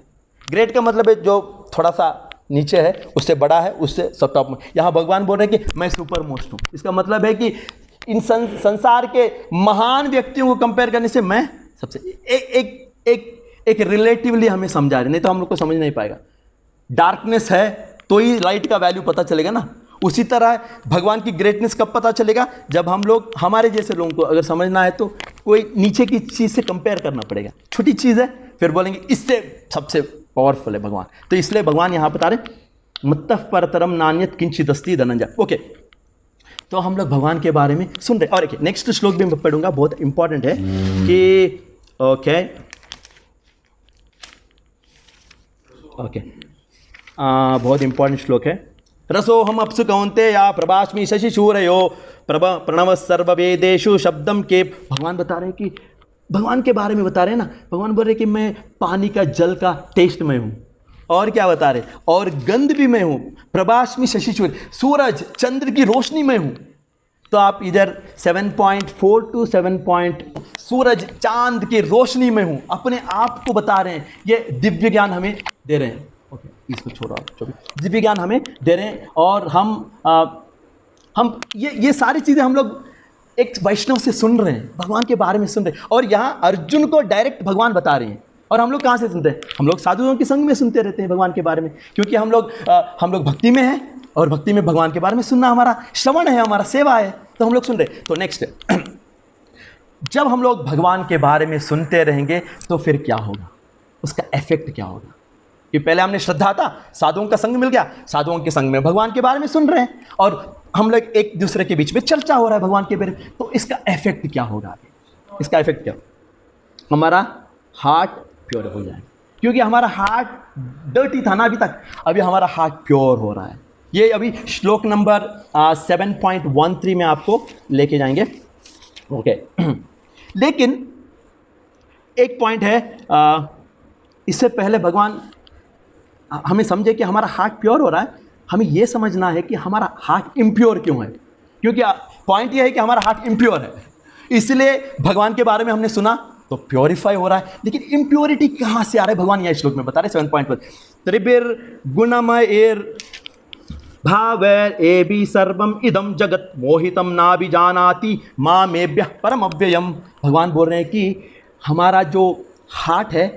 ग्रेट का मतलब है जो थोड़ा सा नीचे है, उससे बड़ा है, उससे सब टॉप में। यहाँ भगवान बोल रहे हैं कि मैं सुपर मोस्ट हूँ। इसका मतलब है कि इन संसार के महान व्यक्तियों को कंपेयर करने से मैं सबसे एक रिलेटिवली हमें समझा रहे, नहीं तो हम लोग को समझ नहीं पाएगा। डार्कनेस है तो ही लाइट का वैल्यू पता चलेगा ना। उसी तरह भगवान की ग्रेटनेस कब पता चलेगा, जब हम लोग, हमारे जैसे लोगों को अगर समझना है तो कोई नीचे की चीज़ से कंपेयर करना पड़ेगा। छोटी चीज़ है, फिर बोलेंगे इससे सबसे पावरफुल है भगवान। तो इसलिए भगवान यहाँ बता रहे मत्तः परतरम नान्यत् किंचिदस्ति धनंजय। ओके, तो हम लोग भगवान के बारे में सुन रहे। और नेक्स्ट श्लोक भी मैं पढ़ूंगा, बहुत इंपॉर्टेंट है कि बहुत इंपॉर्टेंट श्लोक है। रसो हम अपसु कौन्तेया प्रभास्मि शशि सूरयो प्रणव सर्ववेदेषु शब्दम के। भगवान बता रहे हैं कि भगवान के बारे में बता रहे हैं ना। भगवान बोल रहे हैं कि मैं पानी का, जल का टेस्ट में हूँ, और क्या बता रहे, और गंध भी मैं हूँ। प्रभास्मि शशि सूर्य, सूरज चंद्र की रोशनी में हूँ। तो आप इधर 7.4 to 7. सूरज चांद की रोशनी में हूँ, अपने आप को बता रहे हैं। ये दिव्य ज्ञान हमें दे रहे हैं। ओके, इसको छोड़ो आप, दिव्य ज्ञान हमें दे रहे हैं। और हम ये सारी चीज़ें हम लोग एक वैष्णव से सुन रहे हैं, भगवान के बारे में सुन रहे हैं। और यहाँ अर्जुन को डायरेक्ट भगवान बता रहे हैं। और हम लोग कहाँ से सुनते हैं, हम लोग साधुओं के संग में सुनते रहते हैं भगवान के बारे में, क्योंकि हम लोग भक्ति में हैं, और भक्ति में भगवान के बारे में सुनना हमारा श्रवण है, हमारा सेवा है, तो हम लोग सुन रहे। तो नेक्स्ट, जब हम लोग भगवान के बारे में सुनते रहेंगे तो फिर क्या होगा, उसका इफेक्ट क्या होगा। कि पहले हमने श्रद्धा था, साधुओं का संग मिल गया, साधुओं के संग में भगवान के बारे में सुन रहे हैं, और हम लोग एक दूसरे के बीच में चर्चा हो रहा है भगवान के बारे में, तो इसका इफेक्ट क्या होगा। इसका इफेक्ट क्या, हमारा हार्ट प्योर हो जाएगा, क्योंकि हमारा हार्ट डर्टी था ना अभी तक, अभी हमारा हार्ट प्योर हो रहा है। ये अभी श्लोक नंबर 7.13 में आपको लेके जाएंगे। ओके, लेकिन एक पॉइंट है, इससे पहले भगवान हमें समझे कि हमारा हार्ट प्योर हो रहा है, हमें यह समझना है कि हमारा हार्ट इम्प्योर क्यों है। क्योंकि पॉइंट यह है कि हमारा हार्ट इम्प्योर है, इसलिए भगवान के बारे में हमने सुना तो प्योरीफाई हो रहा है। लेकिन इम्प्योरिटी कहाँ से आ रहा है, भगवान यह श्लोक में बता रहे 7.1, त्रिबिर गुणमयेर भावैर एबी सर्वम इदम जगत मोहितम नाभिजानाति मामेभ्यः परम अव्ययम। भगवान बोल रहे हैं कि हमारा जो हार्ट है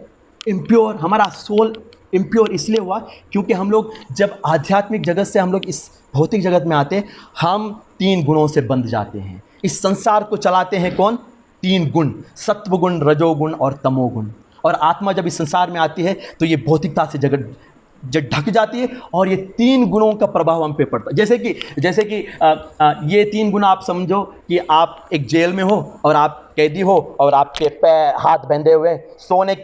इम्प्योर, हमारा सोल इम्प्योर इसलिए हुआ क्योंकि हम लोग जब आध्यात्मिक जगत से हम लोग इस भौतिक जगत में आते हैं, हम 3 गुणों से बंध जाते हैं। इस संसार को चलाते हैं कौन? 3 गुण, सत्वगुण, रजोगुण और तमोगुण। और आत्मा जब इस संसार में आती है तो ये भौतिकता से जगत जब ढक जाती है और ये 3 गुणों का प्रभाव हम पे पड़ता है। जैसे कि ये 3 गुण आप समझो कि आप एक जेल में हो और आप कैदी हो और आपके पैर हाथ बंधे हुए सोने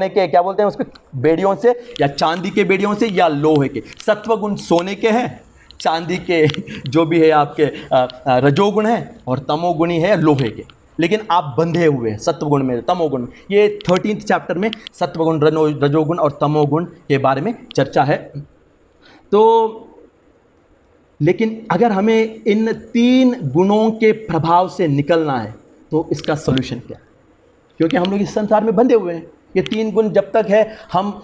के क्या बोलते हैं उसको, बेड़ियों से, या चांदी के बेड़ियों से, या लोहे के। सत्वगुण सोने के हैं, चांदी के जो भी है आपके रजोगुण है, और तमोगुणी है लोहे के। लेकिन आप बंधे हुए हैं सत्वगुण में, तमोगुण। ये 13th चैप्टर में सत्वगुण, रजोगुण और तमोगुण के बारे में चर्चा है। तो लेकिन अगर हमें इन 3 गुणों के प्रभाव से निकलना है तो इसका सॉल्यूशन क्या है? क्योंकि हम लोग इस संसार में बंधे हुए हैं। ये 3 गुण जब तक है, हम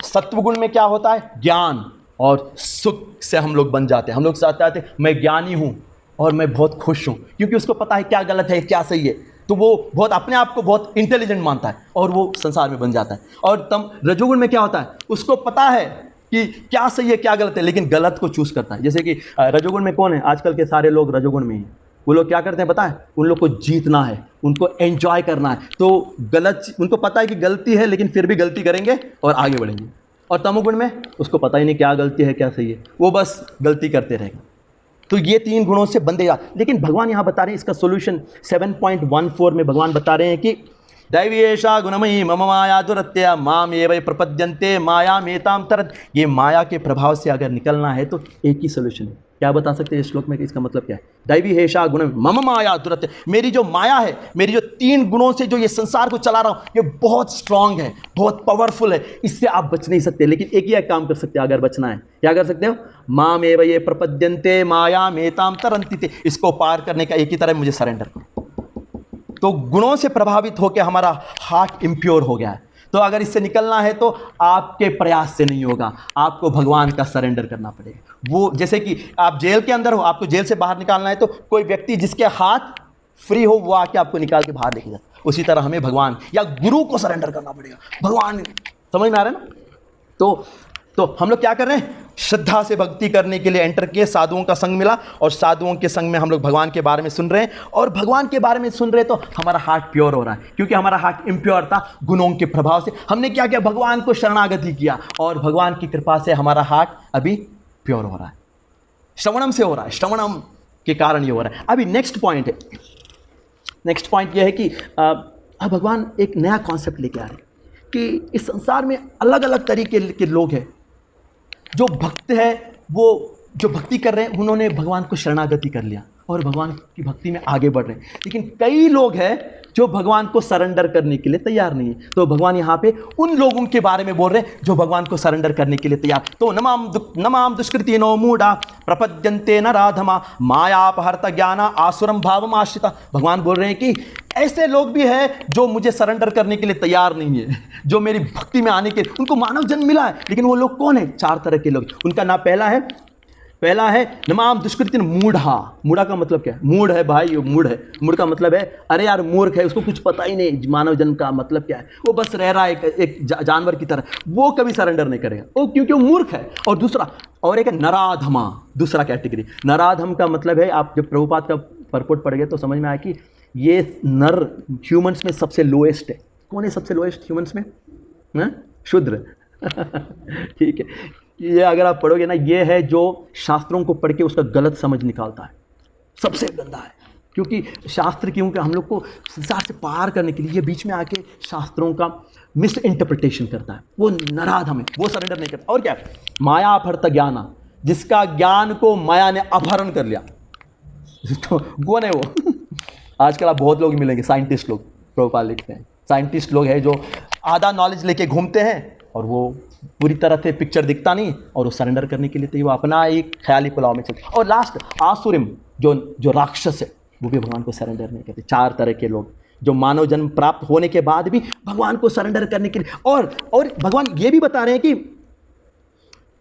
सत्वगुण में क्या होता है? ज्ञान और सुख से हम लोग बन जाते हैं। हम लोग चाहते हैं मैं ज्ञानी हूँ और मैं बहुत खुश हूँ, क्योंकि उसको पता है क्या गलत है क्या सही है, तो वो बहुत अपने आप को बहुत इंटेलिजेंट मानता है और वो संसार में बन जाता है। और रजोगुण में क्या होता है? उसको पता है कि क्या सही है क्या गलत है, लेकिन गलत को चूज करता है। जैसे कि रजोगुण में कौन है? आजकल के सारे लोग रजोगुण में ही हैं। वो लोग क्या करते हैं पता है? उन लोग को जीतना है, उनको एंजॉय करना है, तो गलत, उनको पता है कि गलती है लेकिन फिर भी गलती करेंगे और आगे बढ़ेंगे। और तमोगुण में उसको पता ही नहीं क्या गलती है क्या सही है, वो बस गलती करते रहेगा। तो ये 3 गुणों से बंधेगा। लेकिन भगवान यहाँ बता रहे हैं इसका सोल्यूशन 7.14 में भगवान बता रहे हैं कि दैवीयेषा गुणमयी मम माया दुरत्या माम एवं प्रपद्यन्ते माया मेताम तरत। ये माया के प्रभाव से अगर निकलना है तो एक ही सोल्यूशन है। क्या बता सकते हैं इस श्लोक में कि इसका मतलब क्या है? दैवीयेषा गुण मम माया दुरत्या, मेरी जो माया है, मेरी जो 3 गुणों से जो ये संसार को चला रहा हूँ, ये बहुत स्ट्रांग है, बहुत पावरफुल है, इससे आप बच नहीं सकते। लेकिन एक ही काम कर सकते हो अगर बचना है। क्या कर सकते हो? माम एवं ये प्रपद्यन्ते माया मेताम तरन्ति। इसको पार करने का एक ही तरह, मुझे सरेंडर करो। तो गुणों से प्रभावित होकर हमारा हार्ट इम्प्योर हो गया है। तो अगर इससे निकलना है तो आपके प्रयास से नहीं होगा, आपको भगवान का सरेंडर करना पड़ेगा। वो जैसे कि आप जेल के अंदर हो, आपको जेल से बाहर निकालना है तो कोई व्यक्ति जिसके हाथ फ्री हो वो आके आपको निकाल के बाहर लेके जाता। उसी तरह हमें भगवान या गुरु को सरेंडर करना पड़ेगा। भगवान, समझ में आ रहा है ना? तो हम लोग क्या कर रहे हैं? श्रद्धा से भक्ति करने के लिए एंटर किए, साधुओं का संग मिला और साधुओं के संग में हम लोग भगवान के बारे में सुन रहे हैं। और भगवान के बारे में सुन रहे तो हमारा हार्ट प्योर हो रहा है, क्योंकि हमारा हार्ट इम्प्योर था गुणों के प्रभाव से। हमने क्या किया? भगवान को शरणागति किया और भगवान की कृपा से हमारा हार्ट अभी प्योर हो रहा है। श्रवणम से हो रहा है, श्रवणम के कारण ये हो रहा है। अभी नेक्स्ट पॉइंट है, नेक्स्ट पॉइंट ये है कि अब भगवान एक नया कॉन्सेप्ट लेके आ रहे हैं कि इस संसार में अलग अलग तरीके के लोग हैं। जो भक्त है, वो जो भक्ति कर रहे हैं, उन्होंने भगवान को शरणागति कर लिया और भगवान की भक्ति में आगे बढ़ रहे हैं। लेकिन कई लोग हैं जो भगवान को सरेंडर करने के लिए तैयार नहीं है। तो भगवान यहाँ पे उन लोगों के बारे में बोल रहे हैं जो भगवान को सरेंडर करने के लिए तैयार। तो नमाम दुष्कृतिनो मूढ़ा प्रपद्यन्ते नराधमा मायापहर्त ज्ञाना आसुरम भावम आश्रिता। भगवान बोल रहे हैं कि ऐसे लोग भी हैं जो मुझे सरेंडर करने के लिए तैयार नहीं है, जो मेरी भक्ति में आने के, उनको मानव जन्म मिला है। लेकिन वो लोग कौन है? 4 तरह के लोग। उनका नाम पहला है नमाम दुष्कृतिन मूढ़ा। मूढ़ा का मतलब क्या है? मूढ़ है भाई, वो मूढ़ है। मूढ़ का मतलब है अरे यार मूर्ख है, उसको कुछ पता ही नहीं मानव जन्म का मतलब क्या है, वो बस रह रहा है एक जानवर की तरह, वो कभी सरेंडर नहीं करेगा वो, क्योंकि वो मूर्ख है। और दूसरा, और एक है नराधमा, दूसरा कैटेगरी। नराधम का मतलब है, आप जब प्रभुपाद का परपोट पढ़ गए तो समझ में आया कि ये नर ह्यूमंस में सबसे लोएस्ट है। कौन है सबसे लोएस्ट ह्यूमंस में? शूद्र। ठीक है, ये अगर आप पढ़ोगे ना, ये है जो शास्त्रों को पढ़ के उसका गलत समझ निकालता है, सबसे गंदा है। क्योंकि शास्त्र, क्योंकि हम लोग को संसार से पार करने के लिए ये बीच में आके शास्त्रों का मिस इंटरप्रिटेशन करता है, वो नराधम है, वो सरेंडर नहीं करता। और क्या? माया अपहृत ज्ञाना, जिसका ज्ञान को माया ने अपहरण कर लिया। तो कौन है वो? आजकल आप बहुत लोग मिलेंगे, साइंटिस्ट लोग, प्रभुपाद लिखते हैं, साइंटिस्ट लोग हैं जो आधा नॉलेज लेके घूमते हैं और वो पूरी तरह से पिक्चर दिखता नहीं और वो सरेंडर करने के लिए तो वो अपना एक ख्याली पुलाव में चलते। और लास्ट आसुरिम, जो राक्षस है, वो भी भगवान को सरेंडर नहीं करते। 4 तरह के लोग जो मानव जन्म प्राप्त होने के बाद भी भगवान को सरेंडर करने के लिए, और भगवान ये भी बता रहे हैं कि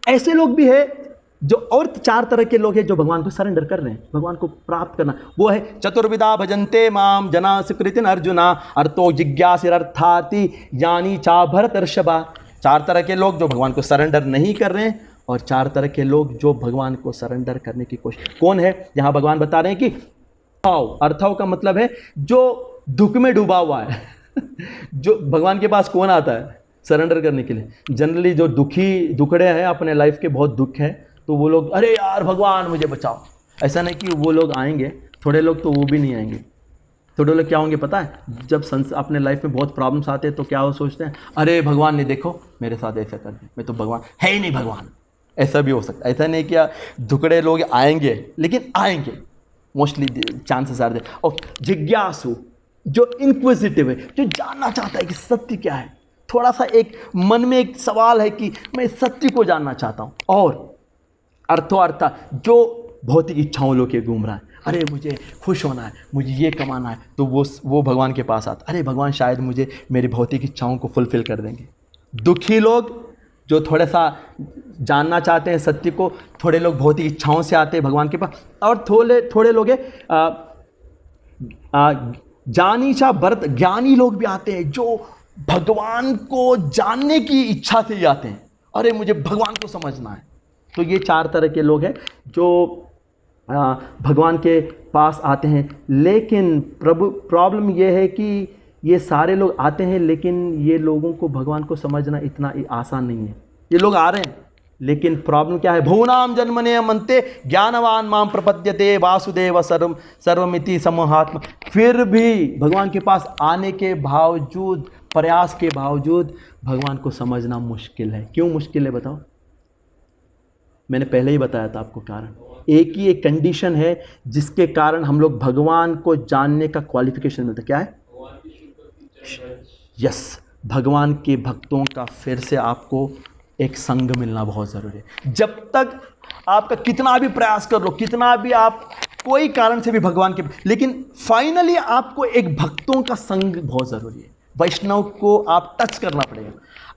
ऐसे लोग भी है जो और 4 तरह के लोग हैं जो भगवान को सरेंडर कर रहे हैं, भगवान को प्राप्त करना। वो है चतुर्विधा भजन्ते माम जना सुकृतिन अर्जुना अर्थो जिज्ञासिरर्थाति ज्ञानी चा भरतर्षभा। 4 तरह के लोग जो भगवान को सरेंडर नहीं कर रहे हैं और 4 तरह के लोग जो भगवान को सरेंडर करने की कोशिश। कौन है? यहाँ भगवान बता रहे हैं कि अर्थाव का मतलब है जो दुख में डूबा हुआ है जो भगवान के पास कौन आता है सरेंडर करने के लिए? जनरली जो दुखड़े हैं, अपने लाइफ के बहुत दुख हैं, तो वो लोग अरे यार भगवान मुझे बचाओ। ऐसा नहीं कि वो लोग आएंगे, थोड़े लोग तो वो भी नहीं आएंगे। थोड़े लोग क्या होंगे पता है? जब अपने लाइफ में बहुत प्रॉब्लम्स आते हैं तो क्या वो सोचते हैं, अरे भगवान ने देखो मेरे साथ ऐसा कर दिया, मैं तो भगवान है ही नहीं भगवान। ऐसा भी हो सकता है। ऐसा नहीं कि दुखड़े लोग आएंगे, लेकिन आएंगे, मोस्टली चांसेस आर देयर। और जिज्ञासु, जो इंक्विजिटिव है, जो जानना चाहता है कि सत्य क्या है, थोड़ा सा एक मन में एक सवाल है कि मैं सत्य को जानना चाहता हूँ। और अर्थो जो भौतिक इच्छाओं लोग के घूम रहा है, अरे मुझे खुश होना है, मुझे ये कमाना है, तो वो भगवान के पास आता, अरे भगवान शायद मुझे मेरी भौतिक इच्छाओं को फुलफिल कर देंगे। दुखी लोग जो थोड़ा सा जानना चाहते हैं सत्य को, थोड़े लोग भौतिक इच्छाओं से आते हैं भगवान के पास। और थोड़े लोग जानीचा भरत, ज्ञानी लोग भी आते हैं जो भगवान को जानने की इच्छा से ही आते हैं, अरे मुझे भगवान को समझना है। तो ये 4 तरह के लोग हैं जो भगवान के पास आते हैं। लेकिन प्रॉब्लम ये है कि ये सारे लोग आते हैं, लेकिन ये लोगों को भगवान को समझना इतना आसान नहीं है। ये लोग आ रहे हैं, लेकिन प्रॉब्लम क्या है? भूनाम जन्मने मनते ज्ञानवान माम प्रपद्यते वासुदेव सर्वमिति समूहात्मा। फिर भी भगवान के पास आने के बावजूद, प्रयास के बावजूद भगवान को समझना मुश्किल है। क्यों मुश्किल है बताओ? मैंने पहले ही बताया था आपको कारण। एक ही एक कंडीशन है जिसके कारण हम लोग भगवान को जानने का क्वालिफिकेशन मिलता है। क्या है? यस, भगवान के भक्तों का फिर से आपको एक संग मिलना बहुत ज़रूरी है। जब तक आपका कितना भी प्रयास कर लो, कितना भी आप कोई कारण से भी भगवान के, लेकिन फाइनली आपको एक भक्तों का संग बहुत ज़रूरी है। वैष्णव को आप टच करना पड़ेगा।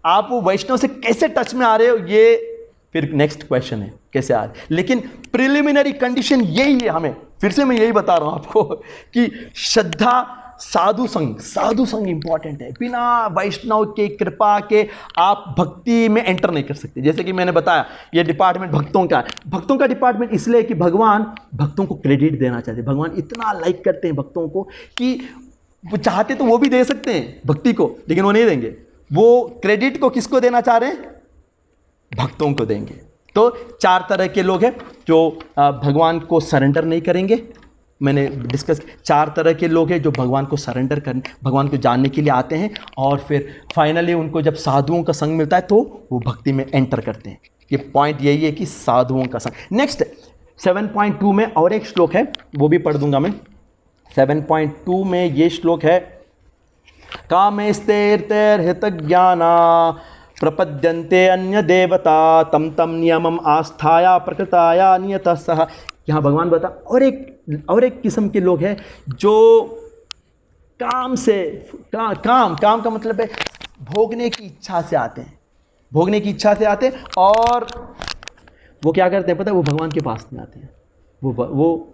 आप वो वैष्णव से कैसे टच में आ रहे हो, ये फिर नेक्स्ट क्वेश्चन है, कैसे आ रहे। लेकिन प्रिलिमिनरी कंडीशन यही है हमें, फिर से मैं यही बता रहा हूँ आपको कि श्रद्धा, साधु संग इंपॉर्टेंट है। बिना वैष्णव के कृपा के आप भक्ति में एंटर नहीं कर सकते। जैसे कि मैंने बताया, ये डिपार्टमेंट भक्तों का है। भक्तों का डिपार्टमेंट इसलिए कि भगवान भक्तों को क्रेडिट देना चाहते हैं। भगवान इतना लाइक करते हैं भक्तों को कि वो चाहते तो वो भी दे सकते हैं भक्ति को, लेकिन वो नहीं देंगे। वो क्रेडिट को किसको देना चाह रहे हैं? भक्तों को देंगे। तो 4 तरह के लोग हैं जो भगवान को सरेंडर नहीं करेंगे। मैंने डिस्कस 4 तरह के लोग हैं जो भगवान को सरेंडर करने, भगवान को जानने के लिए आते हैं, और फिर फाइनली उनको जब साधुओं का संग मिलता है तो वो भक्ति में एंटर करते हैं। ये पॉइंट यही है कि साधुओं का संग। नेक्स्ट 7.2 में और एक श्लोक है, वो भी पढ़ दूंगा मैं। 7.2 में ये श्लोक है, कामेस्तैर्तैर्हितज्ञाना प्रपद्यन्ते अन्य देवता तम तम नियमम आस्थाया प्रकृताया नियतः सह। यहाँ भगवान बता और एक किस्म के लोग हैं जो काम का मतलब है भोगने की इच्छा से आते हैं, भोगने की इच्छा से आते हैं, और वो क्या करते हैं पता है? वो भगवान के पास नहीं आते हैं। वो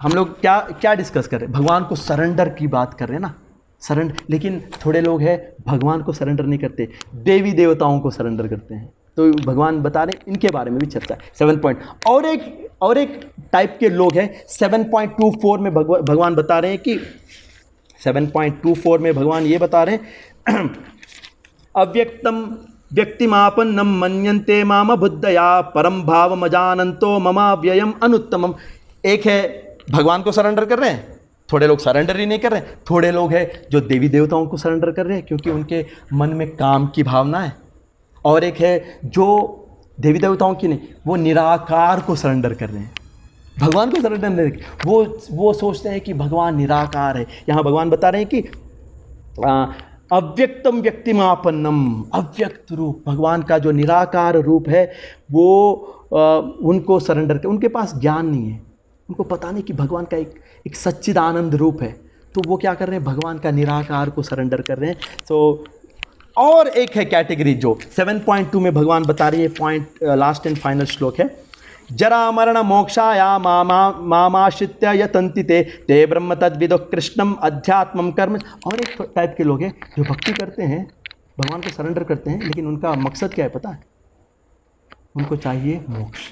हम लोग क्या डिस्कस कर रहे हैं? भगवान को सरेंडर की बात कर रहे हैं ना, सरेंडर। लेकिन थोड़े लोग हैं भगवान को सरेंडर नहीं करते, देवी देवताओं को सरेंडर करते हैं। तो भगवान बता रहे हैं, इनके बारे में भी चर्चा है। 7 पॉइंट और एक टाइप के लोग हैं। 7.24 में भगवान बता रहे हैं कि 7.24 में भगवान ये बता रहे हैं, अव्यक्तम व्यक्तिमापन्नम मन्यन्ते माम बुद्धया परम भाव मजानंतो ममाव्ययम अनुत्तमम। एक है भगवान को सरेंडर कर रहे हैं, थोड़े लोग सरेंडर ही नहीं कर रहे हैं। थोड़े लोग हैं जो देवी देवताओं को सरेंडर कर रहे हैं क्योंकि उनके मन में काम की भावना है। और एक है जो देवी देवताओं की नहीं, वो निराकार को सरेंडर कर रहे हैं, भगवान को सरेंडर नहीं। वो सोचते हैं कि भगवान निराकार है। यहाँ भगवान बता रहे हैं कि अव्यक्तम व्यक्तिमापन्नम, अव्यक्त रूप, भगवान का जो निराकार रूप है वो उनको सरेंडर कर, उनके पास ज्ञान नहीं है, उनको पता नहीं कि भगवान का एक सच्चिदानंद रूप है, तो वो क्या कर रहे हैं, भगवान का निराकार को सरेंडर कर रहे हैं। तो और एक है कैटेगरी जो 7.2 में भगवान बता रही है, पॉइंट लास्ट एंड फाइनल श्लोक है, जरा मरण मोक्षाया मामाश्रित्य यतन्ति ते ब्रह्म तद्विदो कृष्णम अध्यात्मम कर्म। और एक टाइप के लोग हैं जो भक्ति करते हैं, भगवान को सरेंडर करते हैं, लेकिन उनका मकसद क्या है पता है, उनको चाहिए मोक्ष।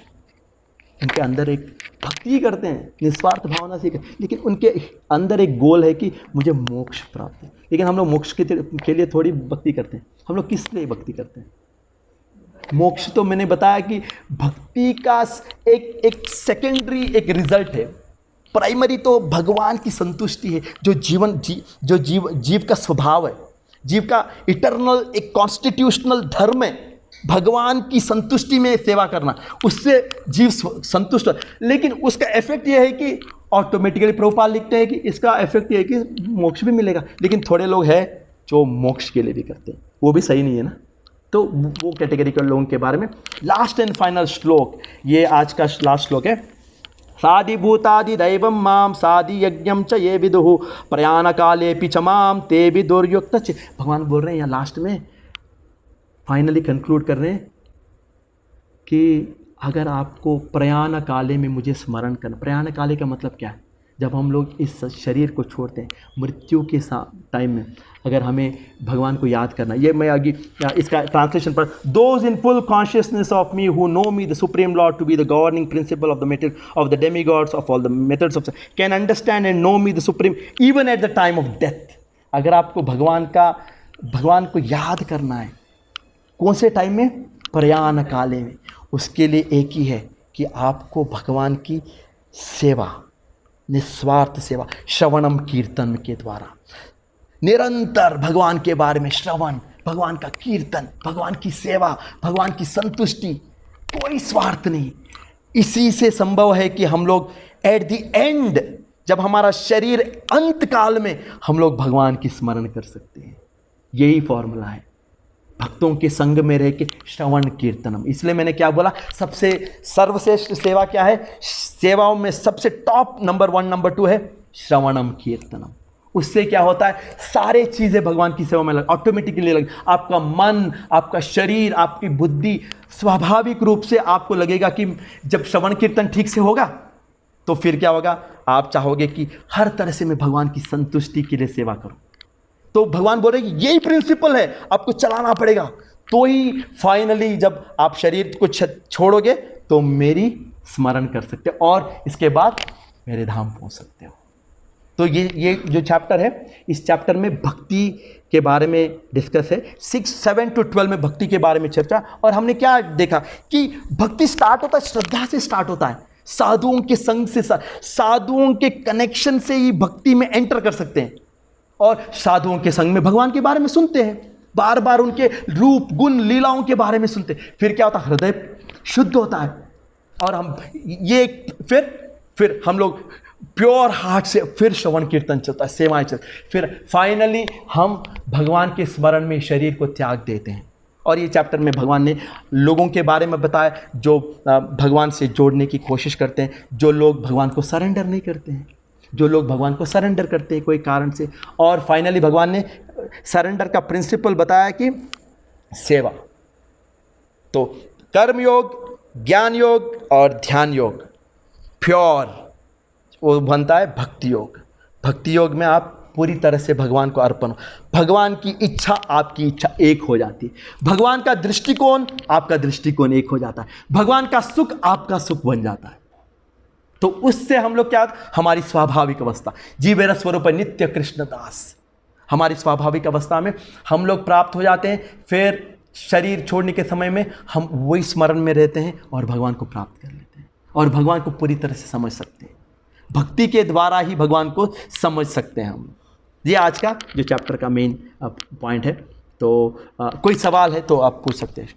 उनके अंदर एक भक्ति करते हैं निस्वार्थ भावना से, लेकिन उनके अंदर एक गोल है कि मुझे मोक्ष प्राप्त है। लेकिन हम लोग मोक्ष के लिए थोड़ी भक्ति करते हैं, हम लोग किस लिए भक्ति करते हैं? मोक्ष तो मैंने बताया कि भक्ति का एक सेकेंडरी एक रिजल्ट है, प्राइमरी तो भगवान की संतुष्टि है, जो जीव का स्वभाव है, जीव का इटर्नल एक कॉन्स्टिट्यूशनल धर्म है, भगवान की संतुष्टि में सेवा करना, उससे जीव संतुष्ट है। लेकिन उसका इफेक्ट यह है कि ऑटोमेटिकली प्रभुपाद लिखते हैं कि इसका इफेक्ट यह है कि मोक्ष भी मिलेगा। लेकिन थोड़े लोग हैं जो मोक्ष के लिए भी करते हैं, वो भी सही नहीं है ना। तो वो कैटेगरी के लोगों के बारे में लास्ट एंड फाइनल श्लोक, ये आज का लास्ट श्लोक है। सादि भूतादि दैवम माम सादि यज्ञम च ये विदुहु प्रयाण काले पिच माम ते भी दुर्युक्त। भगवान बोल रहे हैं यहाँ लास्ट में, फाइनली कंक्लूड कर रहे हैं कि अगर आपको प्रयाण काले में मुझे स्मरण करना, प्रयाण काले का मतलब क्या है, जब हम लोग इस शरीर को छोड़ते हैं, मृत्यु के टाइम में अगर हमें भगवान को याद करना, ये मैं आगे इसका ट्रांसलेशन पर, those in full consciousness of me who know me the supreme lord to be the governing principle of the method of the demigods of all the methods of can understand and know me the supreme even at the time of death. अगर आपको भगवान को याद करना है, कौन से time में? प्रयाण काले में। उसके लिए एक ही है कि आपको भगवान की सेवा, निस्वार्थ सेवा, श्रवणम कीर्तन के द्वारा निरंतर भगवान के बारे में श्रवण, भगवान का कीर्तन, भगवान की सेवा, भगवान की संतुष्टि, कोई स्वार्थ नहीं। इसी से संभव है कि हम लोग एट द एंड, जब हमारा शरीर अंत काल में, हम लोग भगवान की स्मरण कर सकते हैं। यही फॉर्मूला है भक्तों के संग में रह के श्रवण कीर्तनम। इसलिए मैंने क्या बोला, सबसे सर्वश्रेष्ठ सेवा क्या है? सेवाओं में सबसे टॉप नंबर 1 नंबर 2 है श्रवणम कीर्तनम। उससे क्या होता है, सारे चीज़ें भगवान की सेवा में ऑटोमेटिकली लग, आपका मन, आपका शरीर, आपकी बुद्धि, स्वाभाविक रूप से आपको लगेगा कि जब श्रवण कीर्तन ठीक से होगा तो फिर क्या होगा, आप चाहोगे कि हर तरह से मैं भगवान की संतुष्टि के लिए सेवा करूं। तो भगवान बोल रहे हैं कि यही प्रिंसिपल है, आपको चलाना पड़ेगा, तो ही फाइनली जब आप शरीर को छोड़ोगे तो मेरी स्मरण कर सकते हो और इसके बाद मेरे धाम पहुंच सकते हो। तो ये जो चैप्टर है, इस चैप्टर में भक्ति के बारे में डिस्कस है। 6, 7 to 12 में भक्ति के बारे में चर्चा। और हमने क्या देखा कि भक्ति स्टार्ट होता है, श्रद्धा से स्टार्ट होता है, साधुओं के संग से, साधुओं के कनेक्शन से ही भक्ति में एंटर कर सकते हैं। और साधुओं के संग में भगवान के बारे में सुनते हैं, बार बार उनके रूप गुण लीलाओं के बारे में सुनते हैं। फिर क्या होता है, हृदय शुद्ध होता है और हम ये फिर हम लोग प्योर हार्ट से फिर श्रवण कीर्तन चलता है, सेवाएं चलती, फिर फाइनली हम भगवान के स्मरण में शरीर को त्याग देते हैं। और ये चैप्टर में भगवान ने लोगों के बारे में बताया जो भगवान से जोड़ने की कोशिश करते हैं, जो लोग भगवान को सरेंडर नहीं करते हैं, जो लोग भगवान को सरेंडर करते हैं कोई कारण से। और फाइनली भगवान ने सरेंडर का प्रिंसिपल बताया कि सेवा। तो कर्म योग, ज्ञान योग और ध्यान योग, प्योर वो बनता है भक्ति योग। भक्ति योग में आप पूरी तरह से भगवान को अर्पण हो, भगवान की इच्छा आपकी इच्छा एक हो जाती है, भगवान का दृष्टिकोण आपका दृष्टिकोण एक हो जाता है, भगवान का सुख आपका सुख बन जाता है। तो उससे हम लोग क्या, हमारी स्वाभाविक अवस्था, जीवेर स्वरूप नित्य कृष्ण दास, हमारी स्वाभाविक अवस्था में हम लोग प्राप्त हो जाते हैं। फिर शरीर छोड़ने के समय में हम वही स्मरण में रहते हैं और भगवान को प्राप्त कर लेते हैं और भगवान को पूरी तरह से समझ सकते हैं। भक्ति के द्वारा ही भगवान को समझ सकते हैं हम। ये आज का जो चैप्टर का मेन पॉइंट है। तो कोई सवाल है तो आप पूछ सकते हैं।